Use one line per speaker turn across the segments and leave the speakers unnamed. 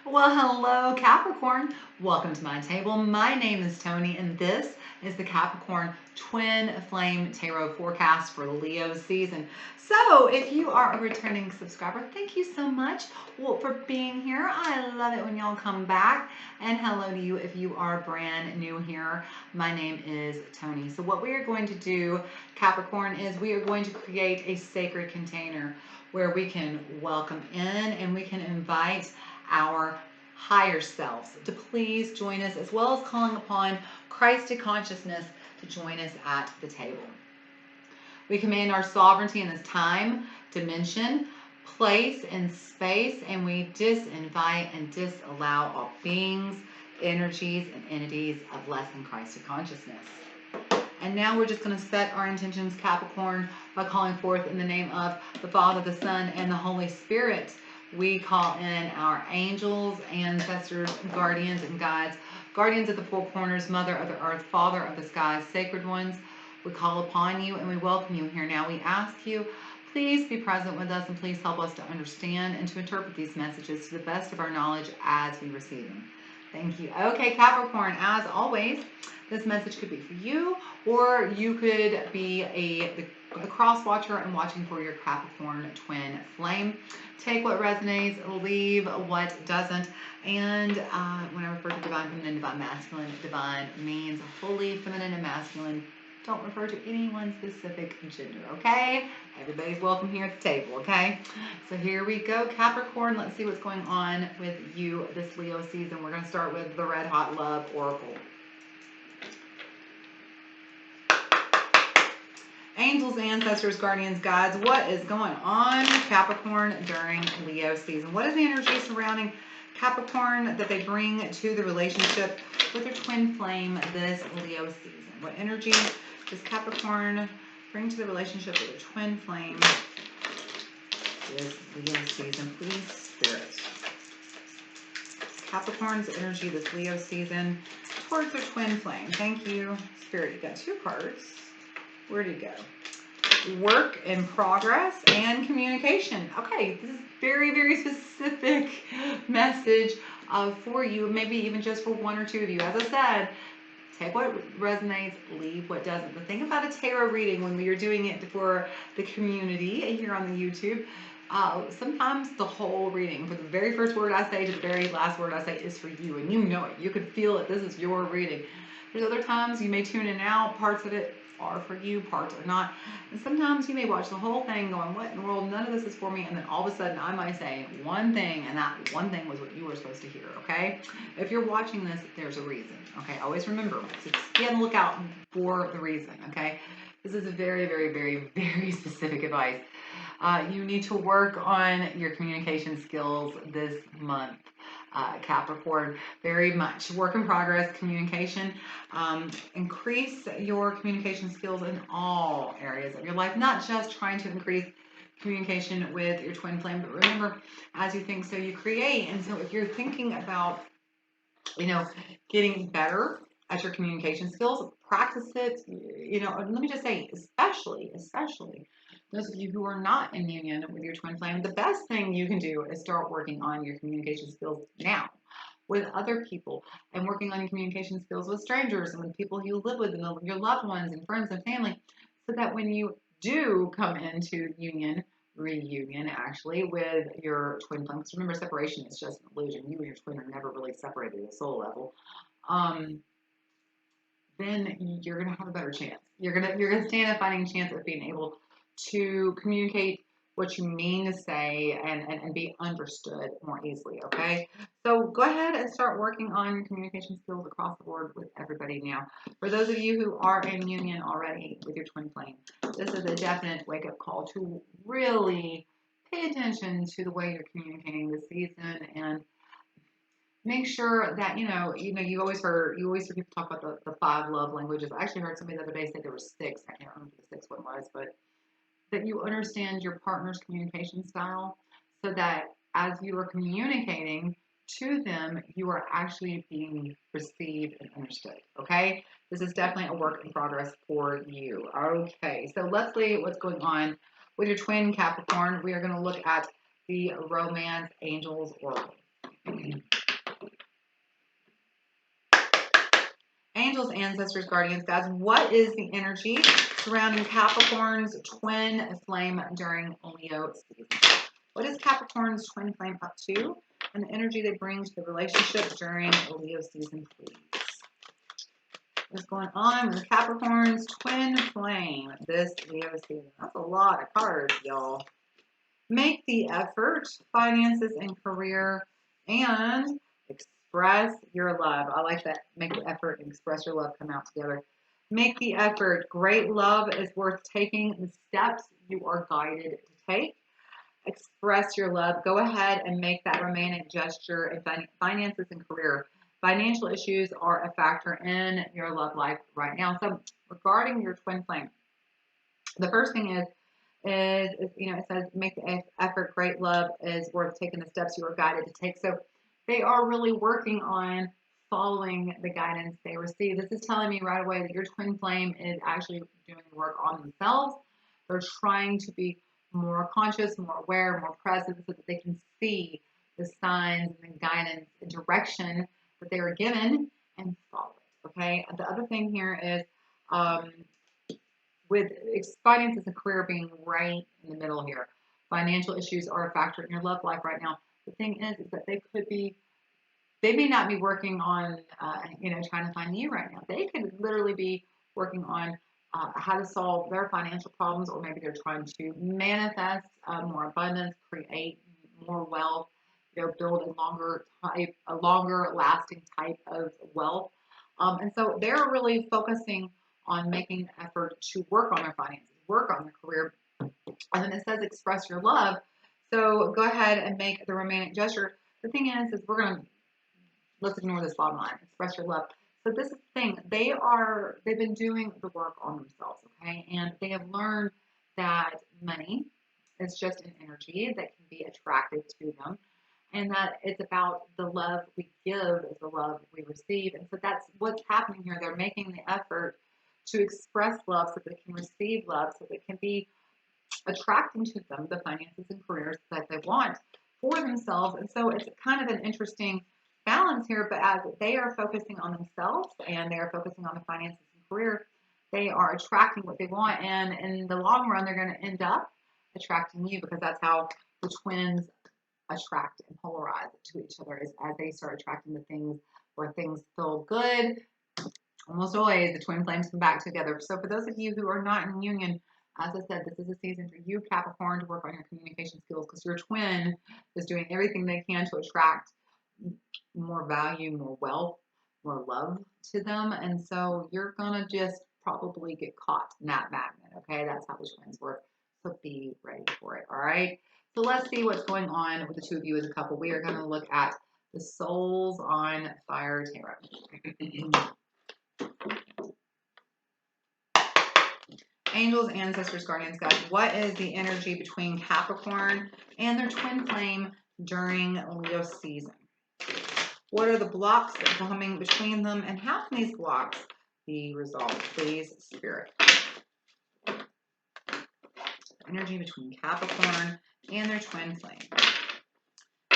Well, hello, Capricorn. Welcome to my table. My name is Toni, and this is the Capricorn Twin Flame Tarot Forecast for Leo season. So, if you are a returning subscriber, thank you so much for being here. I love it when y'all come back. And hello to you if you are brand new here. My name is Toni. So, what we are going to do, Capricorn, is we are going to create a sacred container where we can welcome in and we can invite our higher selves to please join us, as well as calling upon Christed consciousness to join us at the table. We command our sovereignty in this time, dimension, place, and space, and we disinvite and disallow all beings, energies, and entities of less than Christed consciousness. And now we're just going to set our intentions, Capricorn, by calling forth in the name of the Father, the Son, and the Holy Spirit. We call in our angels, ancestors, guardians, and guides, guardians of the four corners, mother of the earth, father of the skies, sacred ones. We call upon you and we welcome you here. Now we ask you, please be present with us and please help us to understand and to interpret these messages to the best of our knowledge as we receive them. Thank you. Okay, Capricorn, as always, this message could be for you, or you could be a cross watcher and watching for your Capricorn twin flame. Take what resonates, leave what doesn't. And when I refer to divine feminine, divine masculine, divine means fully feminine and masculine. Don't refer to any one specific gender, okay? Everybody's welcome here at the table, okay? So here we go, Capricorn. Let's see what's going on with you this Leo season. We're going to start with the Red Hot Love Oracle. Angels, ancestors, guardians, guides, what is going on, Capricorn, during Leo season? What is the energy surrounding Capricorn that they bring to the relationship with their twin flame this Leo season? What energy does Capricorn bring to the relationship with their twin flame this Leo season? Please, Spirit. Capricorn's energy this Leo season towards their twin flame. Thank you, Spirit. You got two cards. Where do you go? Work in progress and communication. Okay, this is very, very specific message for you, maybe even just for one or two of you. As I said, take what resonates, leave what doesn't. The thing about a tarot reading, when we are doing it for the community here on the YouTube, sometimes the whole reading, from the very first word I say to the very last word I say, is for you, and you know it. You can feel it. This is your reading. There's other times you may tune in and out. Parts of it are for you, parts are not. And sometimes you may watch the whole thing going, what in the world? None of this is for me. And then all of a sudden I might say one thing, and that one thing was what you were supposed to hear, okay? If you're watching this, there's a reason, okay? Always remember, just be on the lookout for the reason, okay? This is a very, very, very, very specific advice. You need to work on your communication skills this month. Capricorn, very much work in progress, communication. Increase your communication skills in all areas of your life, not just trying to increase communication with your twin flame, but remember, as you think, so you create. And so if you're thinking about, getting better at your communication skills, practice it. Let me just say, especially those of you who are not in union with your twin flame, the best thing you can do is start working on your communication skills now with other people, and working on your communication skills with strangers and with people you live with and your loved ones and friends and family, so that when you do come into reunion actually, with your twin flame, because remember, separation is just an illusion. You and your twin are never really separated at a soul level. Then you're gonna have a better chance. You're gonna stand a fighting chance of being able to communicate what you mean to say and be understood more easily, okay? So go ahead and start working on your communication skills across the board with everybody now. For those of you who are in union already with your twin flame, this is a definite wake-up call to really pay attention to the way you're communicating this season, and make sure that you always hear people talk about the 5 love languages. I actually heard somebody the other day say there were 6. I can't remember the 6th one was, but that you understand your partner's communication style, so that as you are communicating to them, you are actually being received and understood, okay? This is definitely a work in progress for you. Okay, so let's see what's going on with your twin Capricorn. We are going to look at the Romance Angels Oracle. Angels, ancestors, guardians, guides, what is the energy surrounding Capricorn's twin flame during Leo season? What is Capricorn's twin flame up to? And the energy they bring to the relationship during Leo season, please. What's going on with Capricorn's twin flame this Leo season? That's a lot of cards, y'all. Make the effort, finances and career, and express your love. I like that. Make the effort and express your love come out together. Make the effort. Great love is worth taking the steps you are guided to take. Express your love. Go ahead and make that romantic gesture in finances and career. Financial issues are a factor in your love life right now. So regarding your twin flame, the first thing is, it says make the effort. Great love is worth taking the steps you are guided to take. So they are really working on following the guidance they receive. This is telling me right away that your twin flame is actually doing work on themselves. They're trying to be more conscious, more aware, more present, so that they can see the signs and the guidance, the direction that they were given, and follow it. Okay. The other thing here is, with finances and career being right in the middle here, financial issues are a factor in your love life right now. The thing is that they may not be working on, trying to find you right now. They could literally be working on how to solve their financial problems, or maybe they're trying to manifest more abundance, create more wealth, build a longer lasting type of wealth. And so they're really focusing on making an effort to work on their finances, work on their career. And then it says express your love. So go ahead and make the romantic gesture. The thing is let's ignore this bottom line. Express your love. So this is the thing. They've been doing the work on themselves, okay? And they have learned that money is just an energy that can be attracted to them. And that it's about the love we give is the love we receive. And so that's what's happening here. They're making the effort to express love so they can receive love, so they can be attracting to them the finances and careers that they want for themselves. And so it's kind of an interesting balance here, but as they are focusing on themselves and they are focusing on the finances and career, they are attracting what they want. And in the long run, they're going to end up attracting you, because that's how the twins attract and polarize to each other, is as they start attracting the things where things feel good. Almost always the twin flames come back together. So for those of you who are not in union, as I said, this is a season for you, Capricorn, to work on your communication skills, because your twin is doing everything they can to attract more value, more wealth, more love to them. And so you're going to just probably get caught in that magnet. Okay. That's how the twins work. So be ready for it. All right. So let's see what's going on with the two of you as a couple. We are going to look at the Souls on Fire Tarot. Angels, ancestors, guardians, guides, what is the energy between Capricorn and their twin flame during Leo season? What are the blocks that are coming between them, and how can these blocks be resolved? Please, Spirit. Energy between Capricorn and their twin flame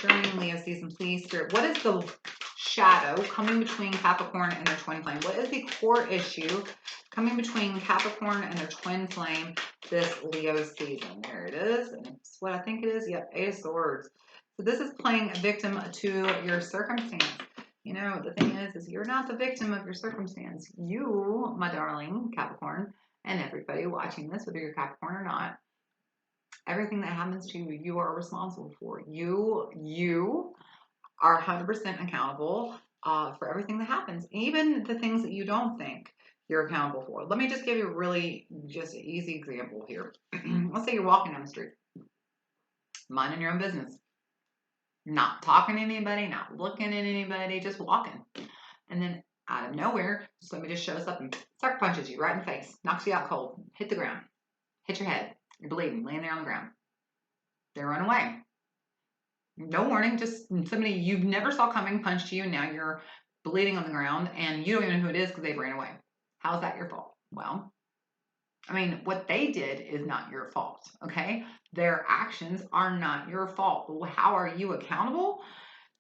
during Leo season, please, Spirit. What is the shadow coming between Capricorn and their twin flame? What is the core issue coming between Capricorn and their twin flame this Leo season? There it is. And it's what I think it is. Yep, Eight of Swords. So this is playing a victim to your circumstance. The thing is you're not the victim of your circumstance. You, my darling Capricorn, and everybody watching this, whether you're Capricorn or not, everything that happens to you, you are responsible for. You are 100% accountable for everything that happens, even the things that you don't think you're accountable for. Let me just give you a really just easy example here. Let's say you're walking down the street, minding your own business, not talking to anybody, not looking at anybody, just walking. And then out of nowhere, somebody just shows up and sucker punches you right in the face, knocks you out cold, hit the ground, hit your head, you're bleeding, laying there on the ground. They run away. No warning, just somebody you never saw coming punched you, and now you're bleeding on the ground, and you don't even know who it is because they ran away. How's that your fault? Well, what they did is not your fault, okay? Their actions are not your fault. How are you accountable?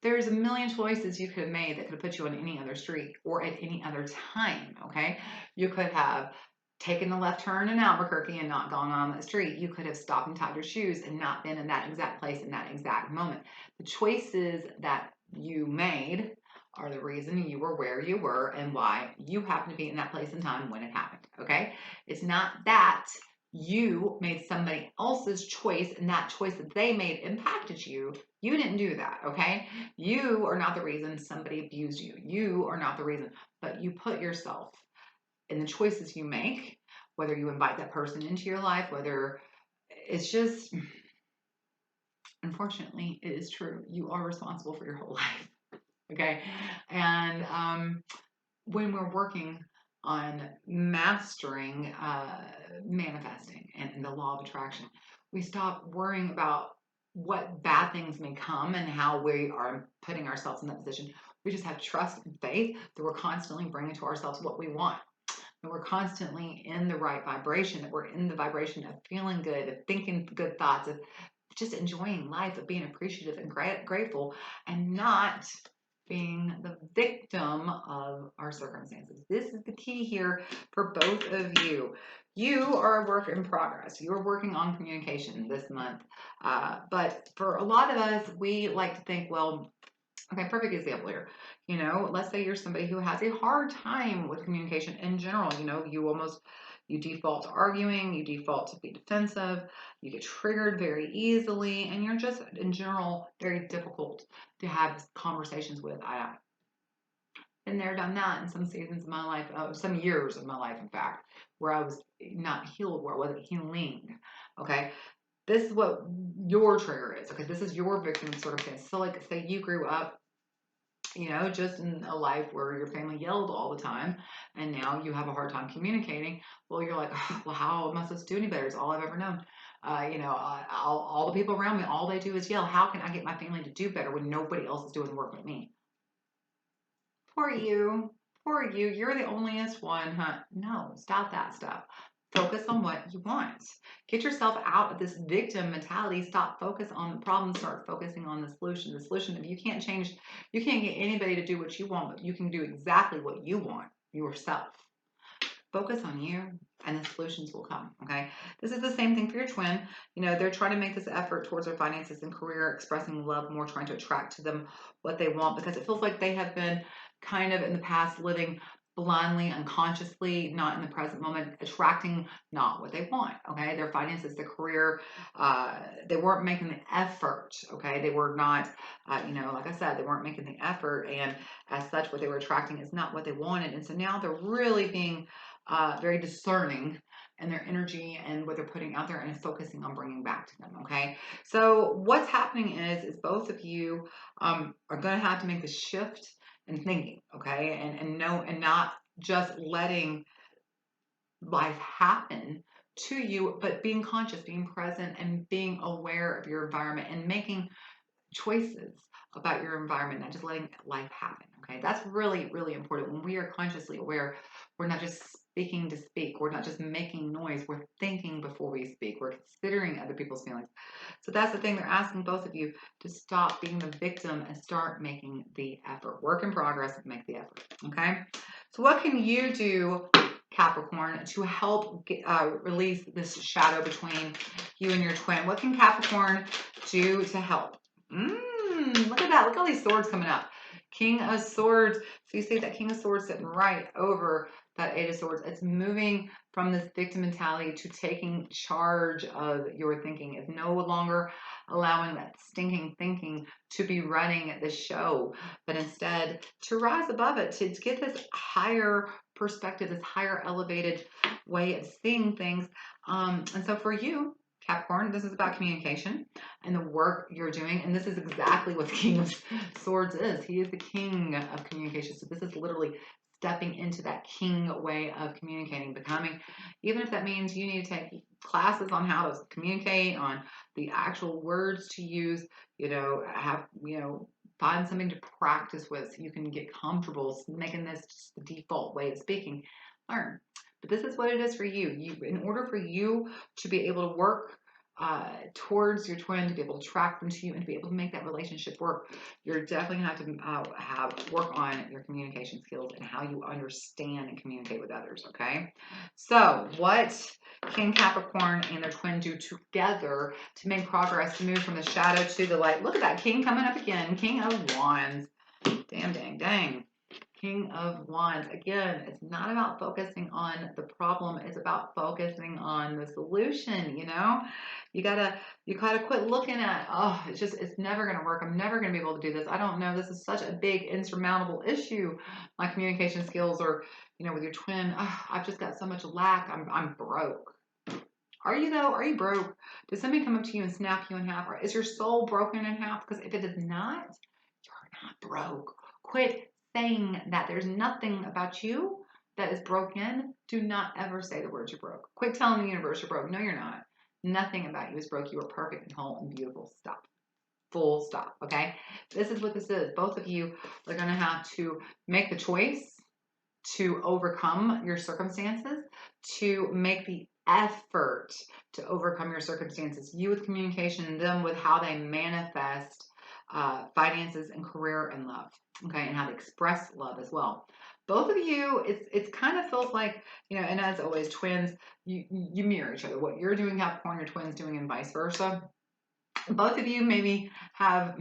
there's a million choices you could have made that could have put you on any other street or at any other time, okay? You could have taken the left turn in Albuquerque and not gone on that street. You could have stopped and tied your shoes and not been in that exact place in that exact moment. The choices that you made are the reason you were where you were and why you happen to be in that place and time when it happened, okay? It's not that you made somebody else's choice and that choice that they made impacted you. You didn't do that, okay? You are not the reason somebody abused you. You are not the reason, but you put yourself in the choices you make, whether you invite that person into your life, whether it's just, unfortunately, it is true. You are responsible for your whole life, okay? And when we're working on mastering manifesting and the law of attraction, we stop worrying about what bad things may come and how we are putting ourselves in that position. We just have trust and faith that we're constantly bringing to ourselves what we want. That we're constantly in the right vibration, that we're in the vibration of feeling good, of thinking good thoughts, of just enjoying life, of being appreciative and grateful, and not being the victim of our circumstances. This is the key here for both of you. You are a work in progress. You're working on communication this month. But for a lot of us, we like to think, well, okay, perfect example here. You know, let's say you're somebody who has a hard time with communication in general. You know, you default to arguing, you default to be defensive, you get triggered very easily, and you're just in general very difficult to have conversations with. I've been there, done that in some seasons of my life, some years of my life, in fact, where I was not healed, where I wasn't healing. Okay. This is what your trigger is. Okay. This is your victim circumstance. So, like, say you grew up, you know, just in a life where your family yelled all the time and now you have a hard time communicating. Well, you're like, oh, well, how am I supposed to do any better? It's all I've ever known. All the people around me, all they do is yell. How can I get my family to do better when nobody else is doing the work with me? Poor you. Poor you. You're the onlyest one, huh? No, stop that stuff. Focus on what you want. Get yourself out of this victim mentality. Stop focus on the problem. Start focusing on the solution. The solution, if you can't change, you can't get anybody to do what you want, but you can do exactly what you want yourself. Focus on you and the solutions will come, okay? This is the same thing for your twin. You know, they're trying to make this effort towards their finances and career, expressing love more, trying to attract to them what they want because it feels like they have been kind of in the past living blindly, unconsciously, not in the present moment, attracting not what they want, okay? Their finances, their career, they weren't making the effort, okay? They were not, like I said, they weren't making the effort, and as such, what they were attracting is not what they wanted, and so now they're really being very discerning in their energy and what they're putting out there and focusing on bringing back to them, okay? So what's happening is both of you are going to have to make the shift in thinking, okay? And not just letting life happen to you, but being conscious, being present, and being aware of your environment and making choices about your environment, not just letting life happen. Okay, that's really, really important. When we are consciously aware, we're not just speaking to speak, we're not just making noise, we're thinking before we speak, we're considering other people's feelings. So that's the thing, they're asking both of you to stop being the victim and start making the effort. Work in progress, make the effort. Okay, so what can you do, Capricorn, to help release this shadow between you and your twin? What can Capricorn do to help? Look at that. Look at all these swords coming up. King of Swords. So you see that King of Swords sitting right over that Eight of Swords. It's moving from this victim mentality to taking charge of your thinking. It's no longer allowing that stinking thinking to be running the show, but instead to rise above it, to get this higher perspective, this higher elevated way of seeing things. And so for you, Capricorn, this is about communication and the work you're doing. And this is exactly what the King of Swords is. He is the king of communication. So this is literally stepping into that king way of communicating, becoming, even if that means you need to take classes on how to communicate, on the actual words to use, find something to practice with so you can get comfortable making this just the default way of speaking. Learn. But this is what it is for you. In order for you to be able to work towards your twin, to be able to attract them to you and to be able to make that relationship work, you're definitely going to have to work on your communication skills and how you understand and communicate with others, okay? So what can Capricorn and their twin do together to make progress, to move from the shadow to the light? Look at that King coming up again. King of Wands. Damn, dang, dang. King of Wands. Again, it's not about focusing on the problem. It's about focusing on the solution, you know? You gotta quit looking at, oh, it's never gonna work. I'm never gonna be able to do this. I don't know. This is such a big insurmountable issue. My communication skills, or, you know, with your twin, oh, I've just got so much lack. I'm broke. Are you though? Are you broke? Did somebody come up to you and snap you in half? Or is your soul broken in half? Because if it is not, you're not broke. Quit saying that. There's nothing about you that is broken. Do not ever say the words you're broke. Quit telling the universe you're broke. No, you're not. Nothing about you is broke. You are perfect and whole and beautiful. Stop. Full stop. Okay? This is what this is. Both of you are going to have to make the choice to overcome your circumstances, to make the effort to overcome your circumstances. You with communication, and them with how they manifest finances and career and love. Okay, and how to express love as well. Both of you, it's kind of feels like, you know, and as always, twins, you mirror each other. What you're doing, Capricorn, your twins doing, and vice versa. Both of you maybe have,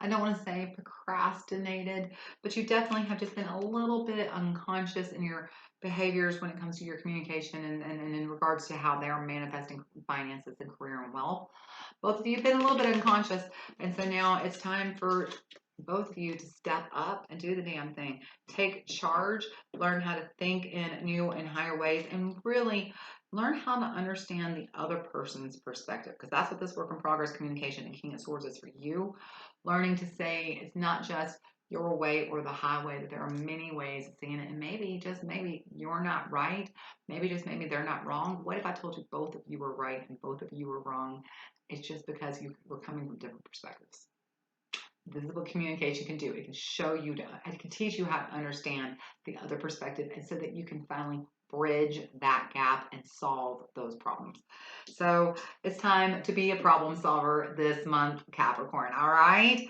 I don't want to say procrastinated, but you definitely have just been a little bit unconscious in your behaviors when it comes to your communication and in regards to how they're manifesting finances and career and wealth. Both of you have been a little bit unconscious, and so now it's time for both of you to step up and do the damn thing. Take charge, learn how to think in new and higher ways, and really learn how to understand the other person's perspective, because that's what this work in progress communication and King of Swords is for you. Learning to say it's not just your way or the highway, that there are many ways of seeing it, and maybe, just maybe, you're not right. Maybe, just maybe, they're not wrong. What if I told you both of you were right and both of you were wrong? It's just because you were coming from different perspectives. This is what communication can do. It can show you, it can teach you how to understand the other perspective, and so that you can finally bridge that gap and solve those problems. So it's time to be a problem solver this month, Capricorn. All right?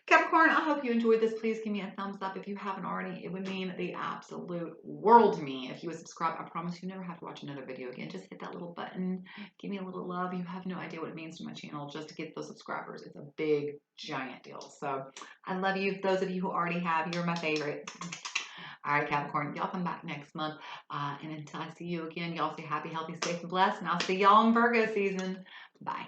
Capricorn, I hope you enjoyed this. Please give me a thumbs up if you haven't already. It would mean the absolute world to me if you would subscribe. I promise you never have to watch another video again. Just hit that little button. Give me a little love. You have no idea what it means to my channel just to get those subscribers. It's a big, giant deal. So I love you. Those of you who already have, you're my favorite. All right, Capricorn, y'all come back next month. And until I see you again, y'all stay happy, healthy, safe, and blessed. And I'll see y'all in Virgo season. Bye.